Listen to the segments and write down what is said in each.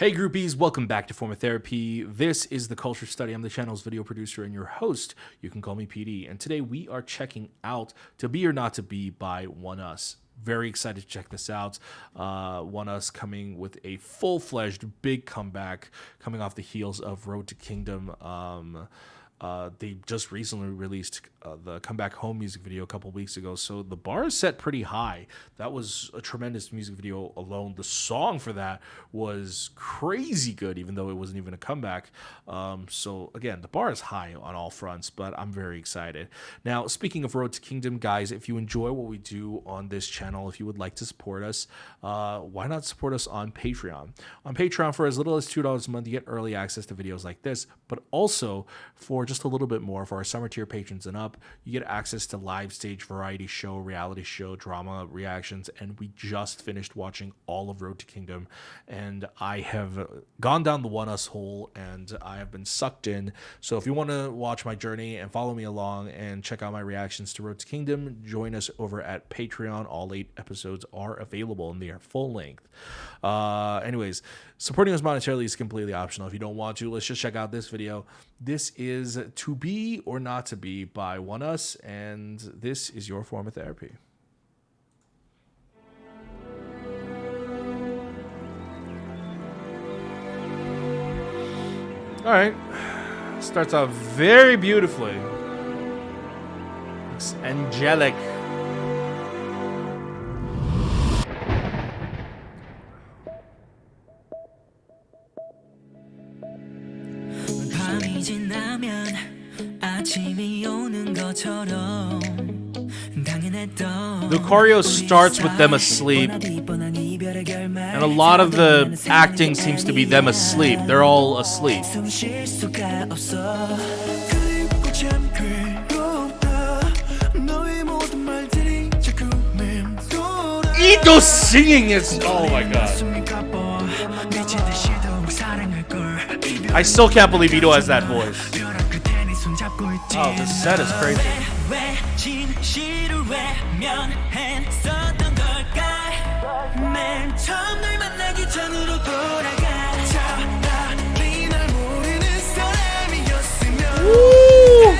Hey groupies, welcome back to Form of Therapy. This is the Culture Study. I'm the channel's video producer and your host. You can call me PD. And today we are checking out To Be or Not to Be by ONEUS. Very excited to check this out. ONEUS coming with a full-fledged big comeback coming off the heels of Road to Kingdom. They just recently released the Come Back Home music video a couple weeks ago, so the bar is set pretty high. That was a tremendous music video alone. The song for that was crazy good, even though it wasn't even a comeback. So again, the bar is high on all fronts, but I'm very excited. Now, speaking of Road to Kingdom, guys, if you enjoy what we do on this channel, if you would like to support us, why not support us on Patreon? On Patreon, for as little as $2 a month, you get early access to videos like this, but also for just a little bit more for our summer tier patrons and up, you get access to live stage variety show, reality show, drama reactions, and we just finished watching all of Road to Kingdom, and I have gone down the ONEUS hole and I have been sucked in. So if you want to watch my journey and follow me along and check out my reactions to Road to Kingdom, join us over at Patreon. All 8 episodes are available and they are full length. Anyways, supporting us monetarily is completely optional. If you don't want to, let's just check out this video. This is To Be or Not to Be by ONEUS, and this is your form of therapy. All right, starts out very beautifully. Looks angelic. The choreo starts with them asleep, and a lot of the acting seems to be them asleep. They're all asleep. Ito's singing is, oh my god. I still can't believe Ito has that voice. Oh, this set is crazy. Woo!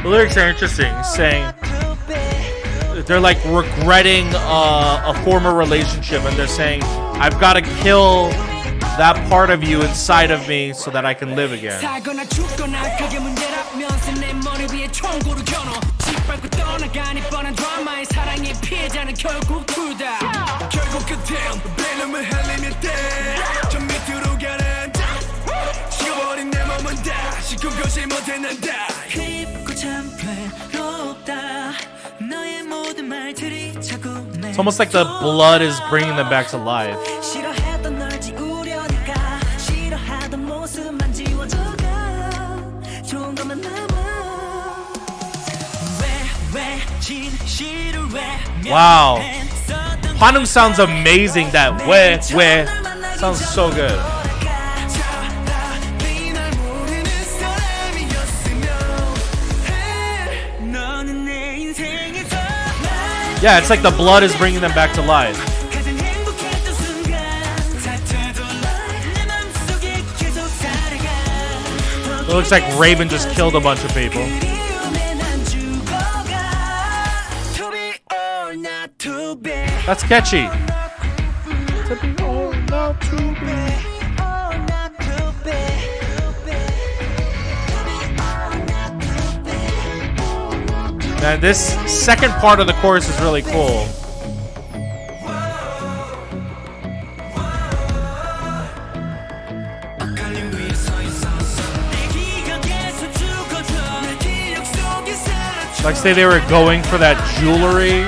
The lyrics are interesting, saying they're like regretting a former relationship, and they're saying, I've got to kill that part of you inside of me so that I can live again. It's almost like the blood is bringing them back to life. Wow. Hanung sounds amazing. That we sounds so good. Yeah, it's like the blood is bringing them back to life. It looks like Raven just killed a bunch of people. That's catchy. To be or not to be. And this second part of the chorus is really cool. Like, say they were going for that jewelry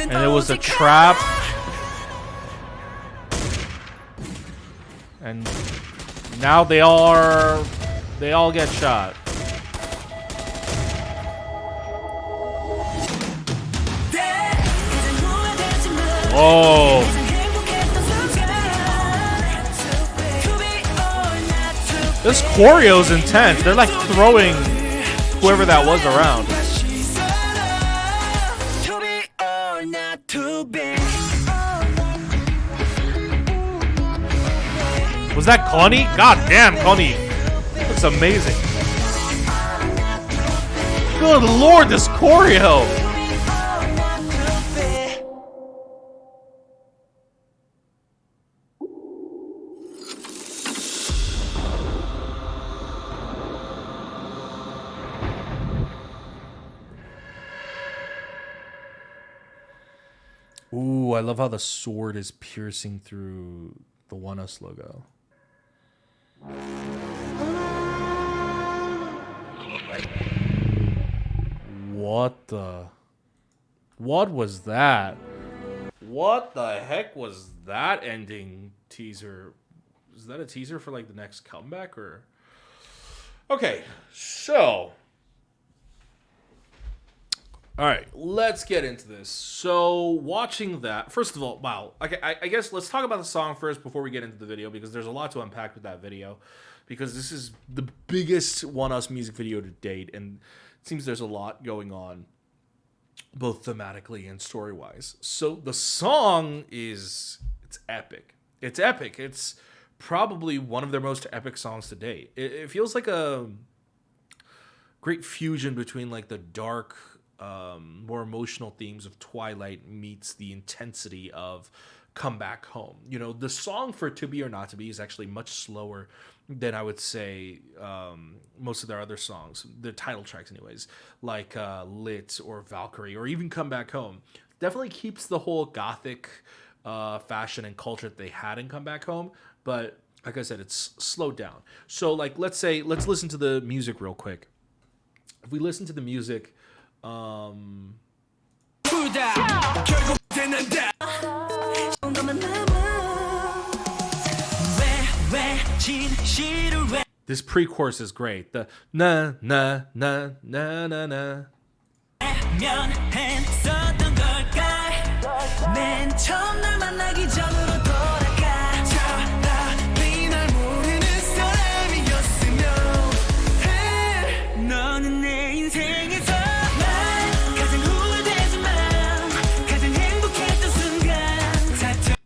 and it was a trap. And now they all get shot. Oh. This choreo's intense. They're like throwing whoever that was around. Was that Connie? God damn, Connie. Looks amazing. Good lord, this choreo. Ooh, I love how the sword is piercing through the ONEUS logo. What was that? What the heck was that ending teaser? Is that a teaser for like the next comeback or? Okay, so. All right, let's get into this. So, watching that, first of all, wow. Okay, I guess let's talk about the song first before we get into the video because there's a lot to unpack with that video. Because this is the biggest ONEUS music video to date, and it seems there's a lot going on, both thematically and story-wise. So, the song it's epic. It's epic. It's probably one of their most epic songs to date. It feels like a great fusion between like the dark, more emotional themes of Twilight meets the intensity of Come Back Home. You know, the song for To Be or Not to Be is actually much slower than I would say most of their other songs, their title tracks anyways, like Lit or Valkyrie or even Come Back Home. Definitely keeps the whole gothic fashion and culture that they had in Come Back Home, but like I said, it's slowed down. So like let's listen to the music real quick. If we listen to the music, this pre-chorus is great. The na na na na na na.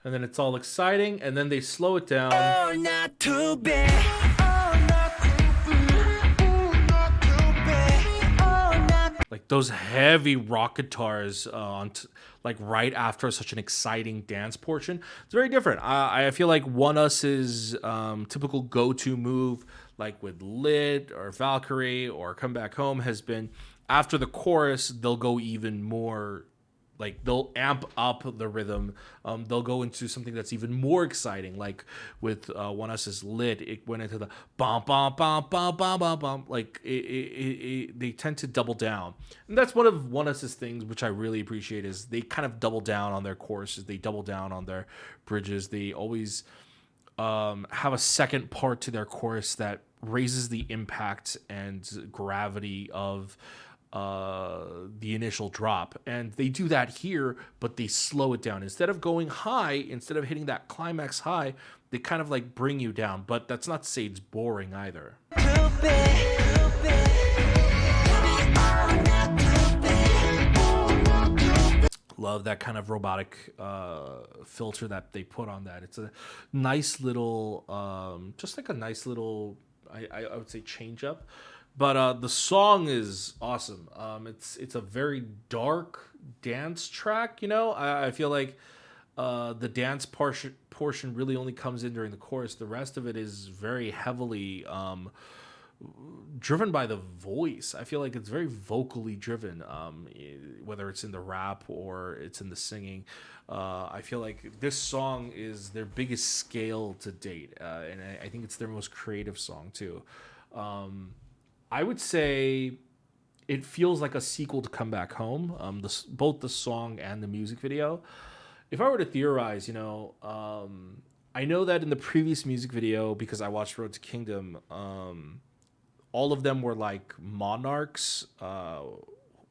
And then it's all exciting, and then they slow it down. Like those heavy rock guitars like right after such an exciting dance portion. It's very different. I feel like ONEUS's typical go-to move, like with Lit or Valkyrie or Come Back Home, has been after the chorus, they'll go even more. Like they'll amp up the rhythm. They'll go into something that's even more exciting. Like with ONEUS's Lit, it went into the bum bum bum bum bum bum bum. Like they tend to double down, and that's one of ONEUS's things, which I really appreciate. Is they kind of double down on their choruses. They double down on their bridges. They always have a second part to their chorus that raises the impact and gravity of the initial drop, and they do that here, but they slow it down. Instead of going high, instead of hitting that climax high, they kind of like bring you down. But that's not to say it's boring either. Love that kind of robotic filter that they put on that. It's a nice little just like a nice little I would say change up. But the song is awesome. It's a very dark dance track, you know? I feel like the dance portion really only comes in during the chorus. The rest of it is very heavily driven by the voice. I feel like it's very vocally driven, whether it's in the rap or it's in the singing. I feel like this song is their biggest scale to date, and I think it's their most creative song, too. I would say it feels like a sequel to Come Back Home, both the song and the music video. If I were to theorize, you know, I know that in the previous music video, because I watched Road to Kingdom, all of them were like monarchs.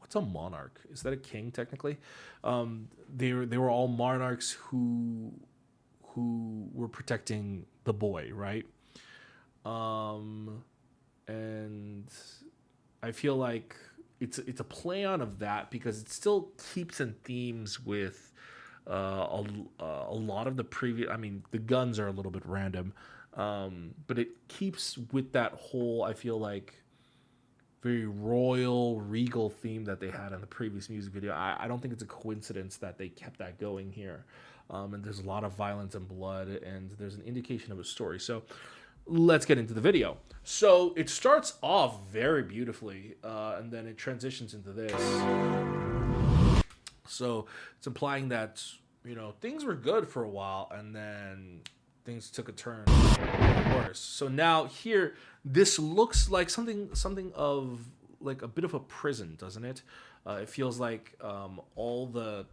what's a monarch? Is that a king technically? They were all monarchs who were protecting the boy, right? And I feel like it's a play on of that because it still keeps in themes with a lot of the previous. I mean, the guns are a little bit random, but it keeps with that whole, I feel like, very royal, regal theme that they had in the previous music video. I don't think it's a coincidence that they kept that going here. And there's a lot of violence and blood, and there's an indication of a story. So let's get into the video. So it starts off very beautifully, and then it transitions into this. So it's implying that, you know, things were good for a while, and then things took a turn worse. So now here, this looks like something of like a bit of a prison, doesn't it? It feels like all the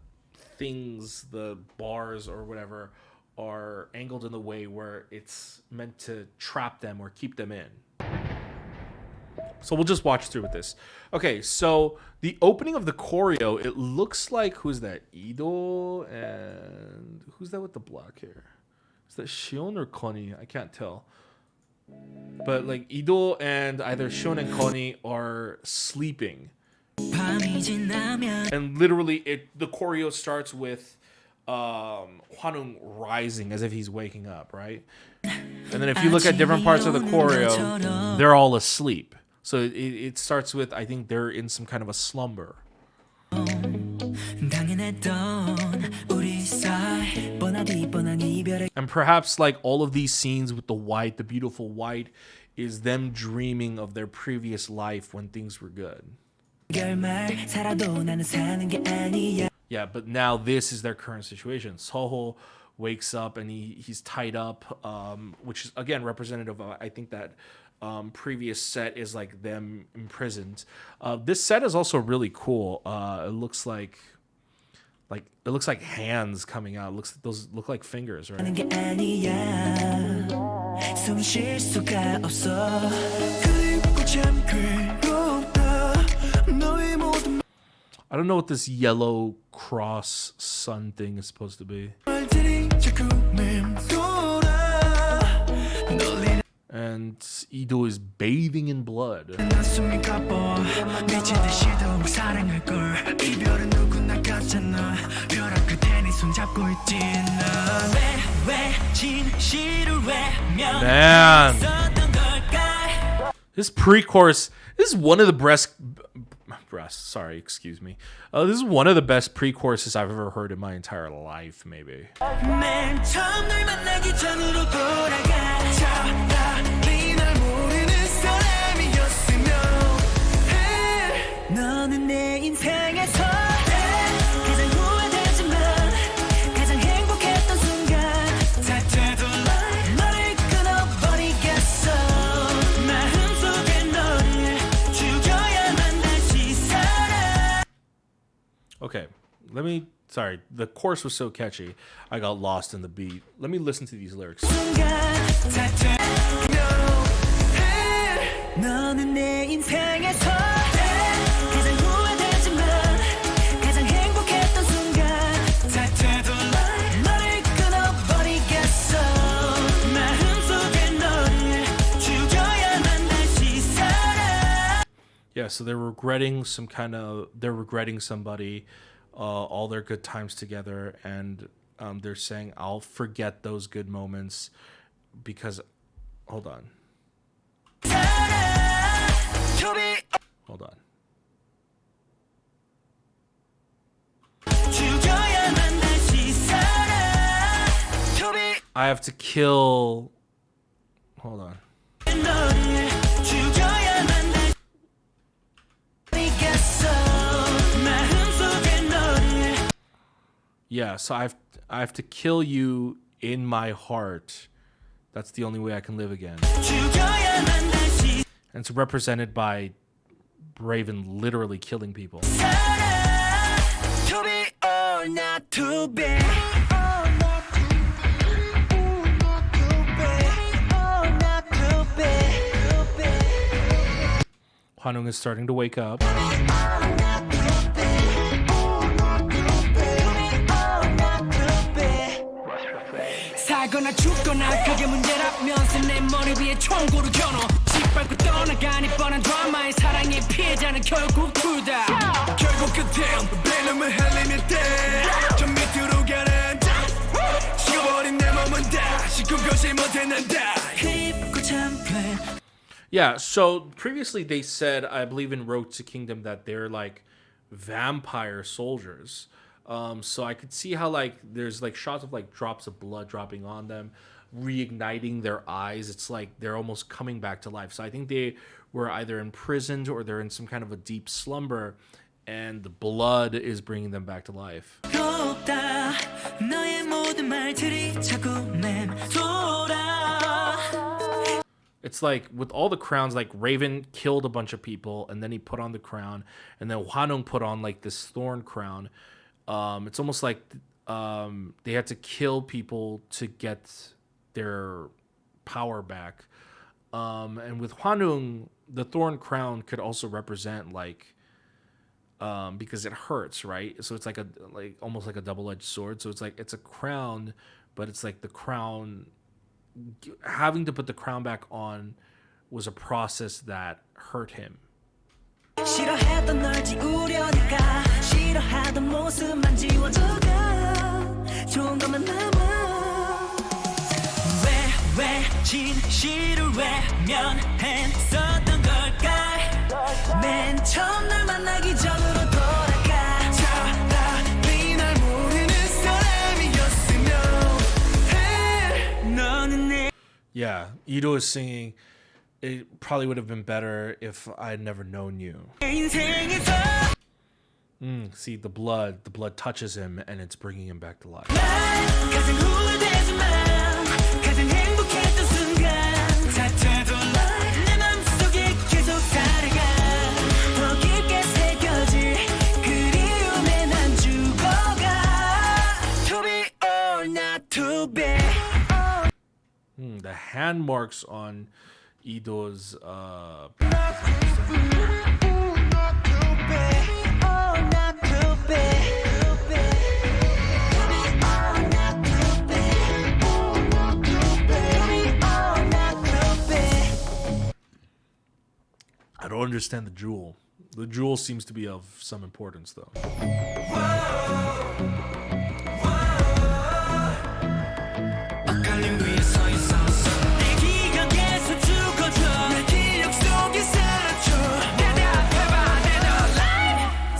things, the bars or whatever, are angled in the way where it's meant to trap them or keep them in. So we'll just watch through with this. Okay, so the opening of the choreo, it looks like, who's that? Ido, and who's that with the black hair? Is that Shion or Koni? I can't tell. But like Ido and either Shion and Koni are sleeping. And literally the choreo starts with Hwanwoong rising as if he's waking up, right? And then if you look at different parts of the choreo, they're all asleep. So it starts with, I think they're in some kind of a slumber. And perhaps like all of these scenes with the white, the beautiful white, is them dreaming of their previous life when things were good. Yeah, but now this is their current situation. Seoho wakes up and he's tied up, which is again representative of, I think, that previous set is like them imprisoned. This set is also really cool. It looks like hands coming out. Those look like fingers, right? I don't know what this yellow cross sun thing is supposed to be. And Ido is bathing in blood. Man, this pre-chorus, this is one of the best. Sorry, excuse me. This is one of the best pre-choruses I've ever heard in my entire life, maybe. Okay, sorry, the chorus was so catchy, I got lost in the beat. Let me listen to these lyrics. Yeah, so they're regretting somebody, all their good times together, and they're saying, I'll forget those good moments because, hold on. I have to kill, hold on. Yeah, so I have to kill you in my heart. That's the only way I can live again. And it's represented by Raven literally killing people. Hwanwoong is starting to wake up. 살거나 죽거나 그게 문제라면서 내 머리 위에 총구를 겨눠 짓밟고 떠나가니 뻔한 드라마의 사랑의 피해자는 결국 둘다 결국 끝엔 베놈을 흘리면 돼저 밑으로 가라앉아 식어버린 내 몸은 다시 꿈꾸지 못했는다 깊고 참회. Yeah, so previously they said, I believe in Road to Kingdom, that they're like vampire soldiers. So I could see how like there's like shots of like drops of blood dropping on them, reigniting their eyes. It's like they're almost coming back to life. So I think they were either imprisoned or they're in some kind of a deep slumber, and the blood is bringing them back to life. It's like with all the crowns, like Raven killed a bunch of people and then he put on the crown, and then Hwanung put on like this thorn crown. It's almost like they had to kill people to get their power back. And with Hwanung, the thorn crown could also represent like because it hurts, right? So it's like almost like a double-edged sword. So it's like it's a crown, but it's like the crown, having to put the crown back on was a process that hurt him. 싫어했던 널 지우려니까 싫어하던 모습만 지워져가 좋은 것만 남아 왜 진실을 외면했었던 걸까 맨 처음 널 만나기 전으로 돌아가 차라리 날 모르는 사람이었으면 해 너는 내. Yeah, Ito is singing, it probably would have been better if I had never known you. See, the blood touches him and it's bringing him back to life. The hand marks on Ido's I don't understand the jewel. The jewel seems to be of some importance though.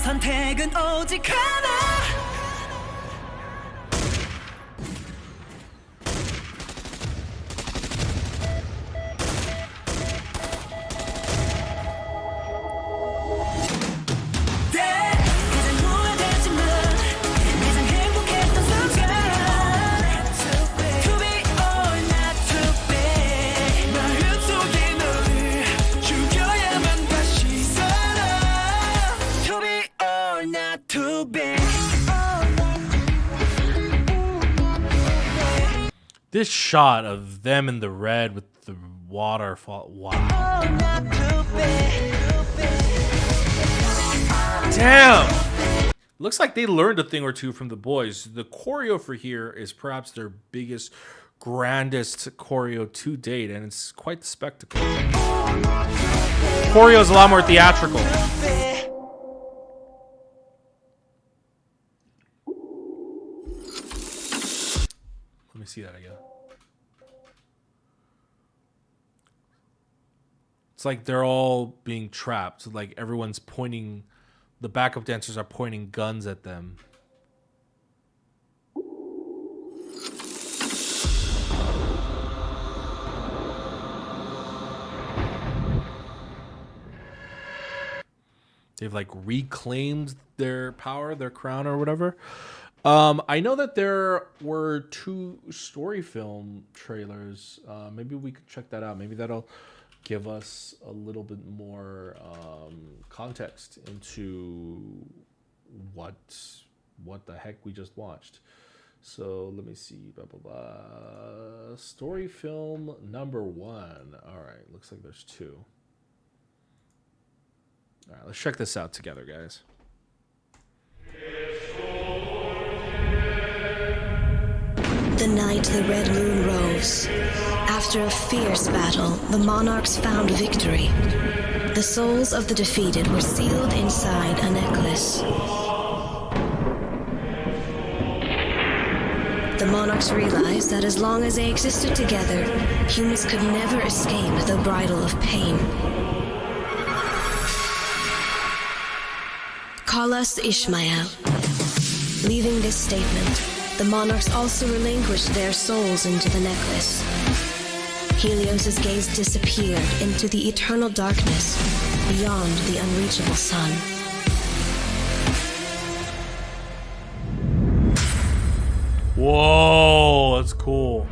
선택은 오직 하나. This shot of them in the red with the waterfall. Wow. Damn! Looks like they learned a thing or two from the boys. The choreo for here is perhaps their biggest, grandest choreo to date, and it's quite the spectacle. Choreo is a lot more theatrical. Let me see that again. It's like they're all being trapped. Like everyone's pointing, the backup dancers are pointing guns at them. They've like reclaimed their power, their crown or whatever. I know that there were 2 story film trailers. Maybe we could check that out. Maybe that'll give us a little bit more context into what the heck we just watched. So let me see. Blah, blah, blah. Story film number 1. All right. Looks like there's 2. All right. Let's check this out together, guys. the night the red moon rose. After a fierce battle, the monarchs found victory. The souls of the defeated were sealed inside a necklace. The monarchs realized that as long as they existed together, humans could never escape the bridle of pain. Call us Ishmael. Leaving this statement, the monarchs also relinquished their souls into the necklace. Helios's gaze disappeared into the eternal darkness beyond the unreachable sun. Whoa, that's cool.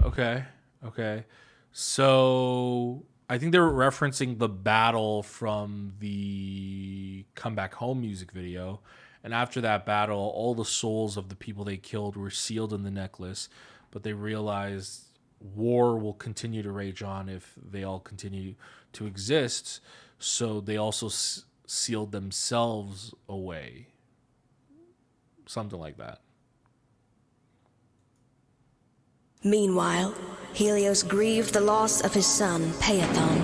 Okay. So I think they were referencing the battle from the Come Back Home music video. And after that battle, all the souls of the people they killed were sealed in the necklace. But they realized war will continue to rage on if they all continue to exist. So they also sealed themselves away. Something like that. Meanwhile, Helios grieved the loss of his son, Peathon.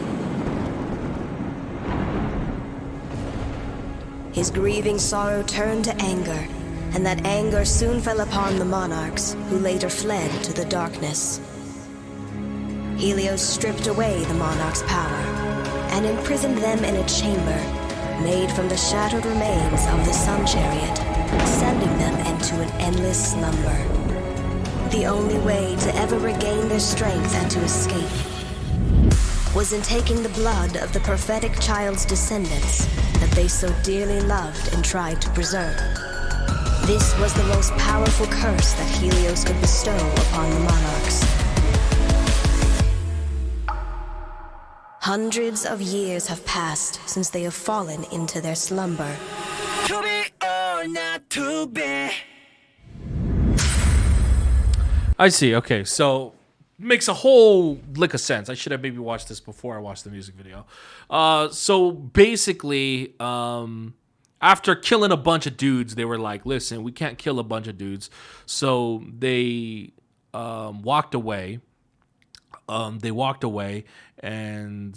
His grieving sorrow turned to anger, and that anger soon fell upon the monarchs, who later fled to the darkness. Helios stripped away the monarchs' power, and imprisoned them in a chamber made from the shattered remains of the sun chariot, sending them into an endless slumber. The only way to ever regain their strength and to escape was in taking the blood of the prophetic child's descendants that they so dearly loved and tried to preserve. This was the most powerful curse that Helios could bestow upon the monarchs. Hundreds of years have passed since they have fallen into their slumber. 투비오어낫투비. I see. Okay, so makes a whole lick of sense. I should have maybe watched this before I watched the music video. So basically, after killing a bunch of dudes, they were like, "Listen, we can't kill a bunch of dudes." So they walked away. And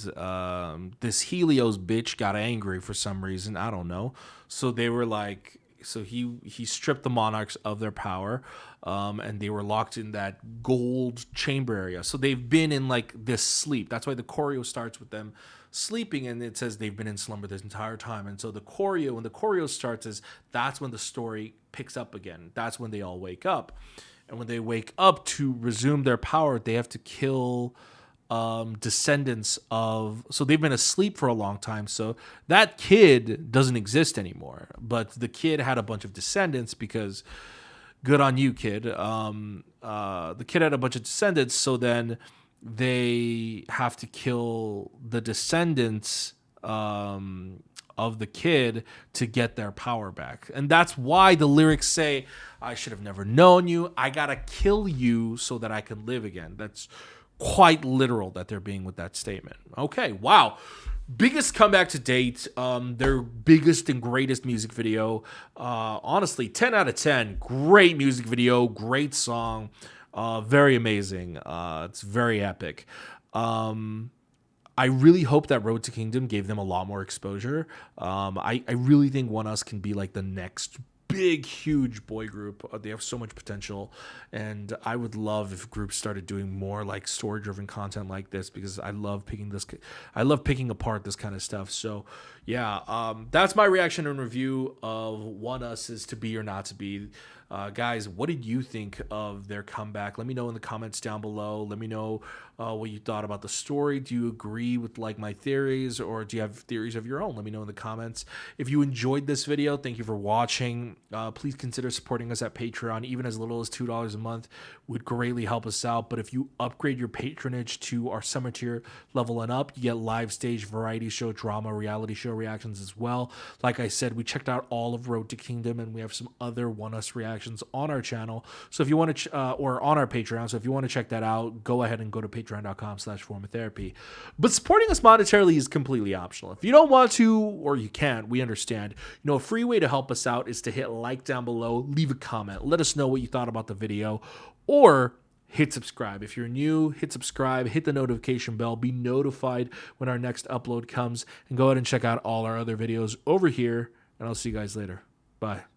this Helios bitch got angry for some reason. I don't know. So they were like, so he stripped the monarchs of their power, and they were locked in that gold chamber area. So they've been in like this sleep. That's why the choreo starts with them sleeping, and it says they've been in slumber this entire time. And so the choreo, when the choreo starts, that's when the story picks up again. That's when they all wake up. And when they wake up to resume their power, they have to kill descendants of... So they've been asleep for a long time. So that kid doesn't exist anymore. But the kid had a bunch of descendants because... Good on you, kid. The kid had a bunch of descendants. So then they have to kill the descendants... of the kid to get their power back. And that's why the lyrics say, I should have never known you. I gotta kill you so that I can live again. That's quite literal that they're being with that statement. Okay, wow. Biggest comeback to date. Their biggest and greatest music video. Honestly, 10 out of 10. Great music video. Great song. Very amazing. It's very epic. I really hope that Road to Kingdom gave them a lot more exposure. I really think ONEUS can be like the next big, huge boy group. They have so much potential. And I would love if groups started doing more like story-driven content like this, because I love picking apart this kind of stuff. So yeah, that's my reaction and review of ONEUS's To Be or Not to Be. Guys, what did you think of their comeback? Let me know in the comments down below. Let me know what you thought about the story. Do you agree with like my theories, or do you have theories of your own? Let me know in the comments. If you enjoyed this video, thank you for watching. Please consider supporting us at Patreon. Even as little as $2 a month would greatly help us out. But if you upgrade your patronage to our summer tier level and up, you get live stage, variety show, drama, reality show reactions as well. Like I said, we checked out all of Road to Kingdom, and we have some other ONEUS reactions actions on our channel. So if you want to, or on our Patreon. So if you want to check that out, go ahead and go to patreon.com/formatherapy. But supporting us monetarily is completely optional. If you don't want to, or you can't, we understand. You know, a free way to help us out is to hit like down below, leave a comment, let us know what you thought about the video, or hit subscribe. If you're new, hit subscribe, hit the notification bell, be notified when our next upload comes, and go ahead and check out all our other videos over here, and I'll see you guys later. Bye.